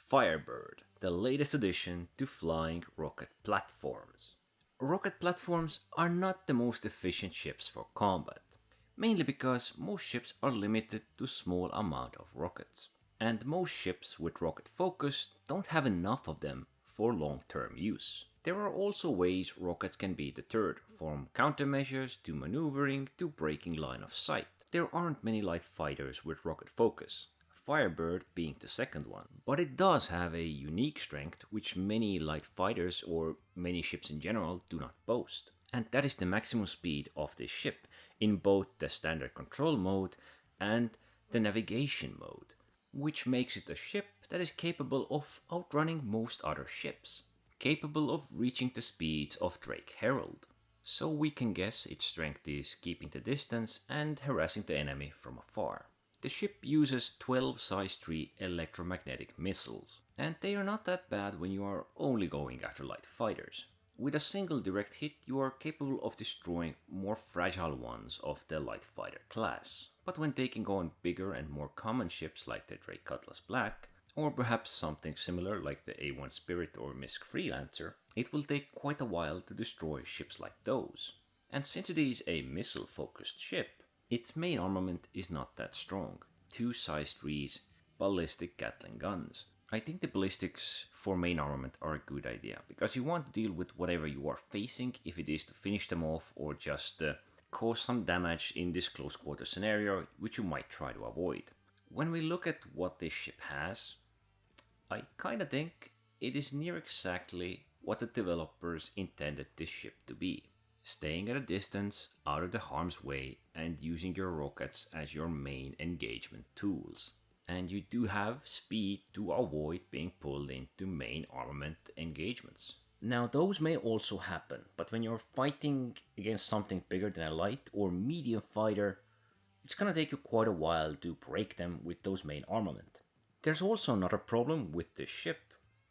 Firebird, the latest addition to flying rocket platforms. Rocket platforms are not the most efficient ships for combat, mainly because most ships are limited to small amount of rockets, and most ships with rocket focus don't have enough of them for long-term use. There are also ways rockets can be deterred, from countermeasures to maneuvering to breaking line of sight. There aren't many light fighters with rocket focus, Firebird being the second one, but it does have a unique strength which many light fighters or many ships in general do not boast. And that is the maximum speed of this ship in both the standard control mode and the navigation mode, which makes it a ship that is capable of outrunning most other ships, capable of reaching the speeds of Drake Herald. So we can guess its strength is keeping the distance and harassing the enemy from afar. The ship uses 12 size 3 electromagnetic missiles, and they are not that bad when you are only going after light fighters. With a single direct hit, you are capable of destroying more fragile ones of the light fighter class. But when taking on bigger and more common ships like the Drake Cutlass Black, or perhaps something similar like the A1 Spirit or Misk Freelancer, it will take quite a while to destroy ships like those. And since it is a missile-focused ship, its main armament is not that strong. 2 size 3s ballistic Gatling guns. I think the ballistics for main armament are a good idea, because you want to deal with whatever you are facing, if it is to finish them off or just cause some damage in this close quarter scenario, which you might try to avoid. When we look at what this ship has, I kinda think it is near exactly what the developers intended this ship to be. Staying at a distance, out of the harm's way, and using your rockets as your main engagement tools. And you do have speed to avoid being pulled into main armament engagements. Now those may also happen, but when you're fighting against something bigger than a light or medium fighter, it's gonna take you quite a while to break them with those main armament. There's also another problem with this ship,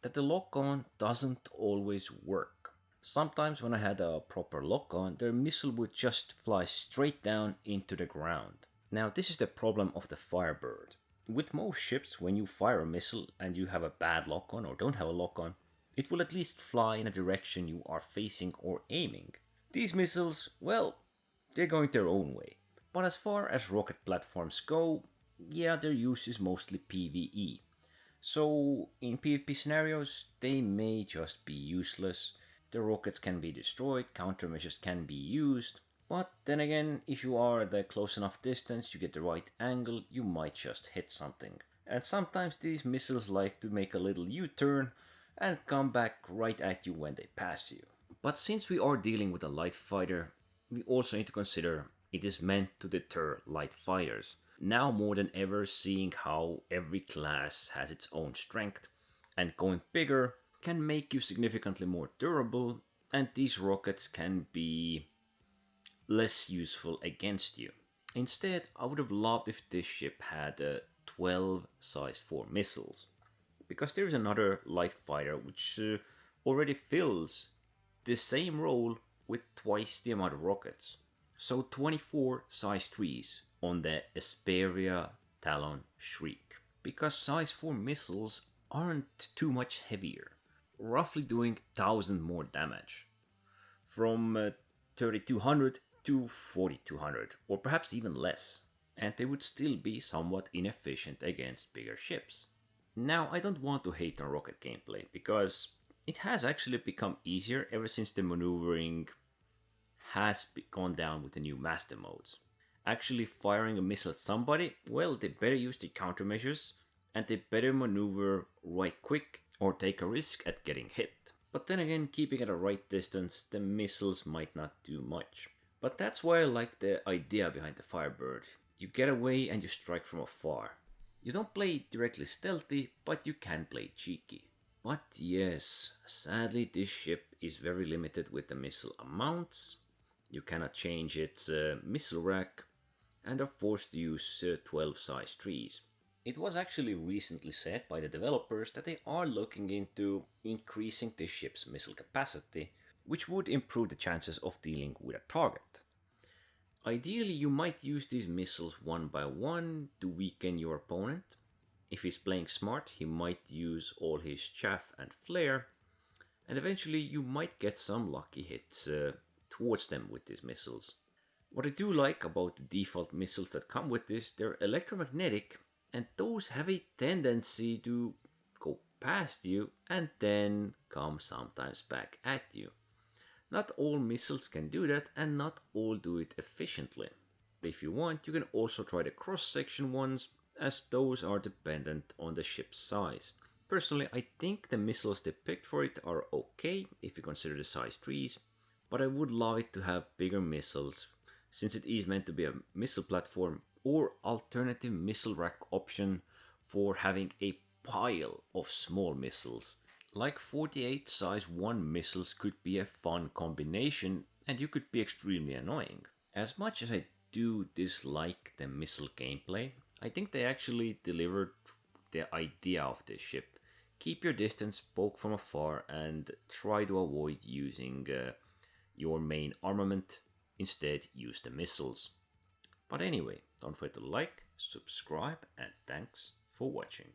that the lock-on doesn't always work. Sometimes when I had a proper lock-on, their missile would just fly straight down into the ground. Now this is the problem of the Firebird. With most ships, when you fire a missile and you have a bad lock-on or don't have a lock-on, it will at least fly in a direction you are facing or aiming. These missiles, well, they're going their own way. But as far as rocket platforms go, yeah, their use is mostly PvE. So in PvP scenarios, they may just be useless. The rockets can be destroyed, countermeasures can be used, but then again, if you are at a close enough distance, you get the right angle, you might just hit something. And sometimes these missiles like to make a little U-turn and come back right at you when they pass you. But since we are dealing with a light fighter, we also need to consider it is meant to deter light fighters. Now more than ever, seeing how every class has its own strength, and going bigger can make you significantly more durable, and these rockets can be less useful against you. Instead, I would have loved if this ship had 12 size 4 missiles, because there is another light fighter which already fills the same role with twice the amount of rockets. So 24 size 3s on the Esperia Talon Shriek, because size 4 missiles aren't too much heavier, roughly doing 1000 more damage, from 3200 to 4200, or perhaps even less, and they would still be somewhat inefficient against bigger ships. Now, I don't want to hate on rocket gameplay, because it has actually become easier ever since the maneuvering has gone down with the new master modes. Actually firing a missile at somebody, well, they better use the countermeasures, and they better maneuver right quick or take a risk at getting hit. But then again, keeping at a right distance, the missiles might not do much. But that's why I like the idea behind the Firebird. You get away and you strike from afar. You don't play directly stealthy, but you can play cheeky. But yes, sadly this ship is very limited with the missile amounts. You cannot change its missile rack, and are forced to use 12 size 3s. It was actually recently said by the developers that they are looking into increasing the ship's missile capacity, which would improve the chances of dealing with a target. Ideally, you might use these missiles one by one to weaken your opponent, If he's playing smart, he might use all his chaff and flare, and eventually you might get some lucky hits towards them with these missiles. What I do like about the default missiles that come with this, they're electromagnetic, and those have a tendency to go past you and then come sometimes back at you. Not all missiles can do that, and not all do it efficiently. If you want, you can also try the cross-section ones, as those are dependent on the ship's size. Personally, I think the missiles they picked for it are okay if you consider the size trees, but I would love it to have bigger missiles, since it is meant to be a missile platform or alternative missile rack option for having a pile of small missiles. Like 48 size 1 missiles could be a fun combination, and you could be extremely annoying. As much as I do dislike the missile gameplay, I think they actually delivered the idea of this ship. Keep your distance, poke from afar, and try to avoid using your main armament. Instead, use the missiles. But anyway, don't forget to like, subscribe, and thanks for watching.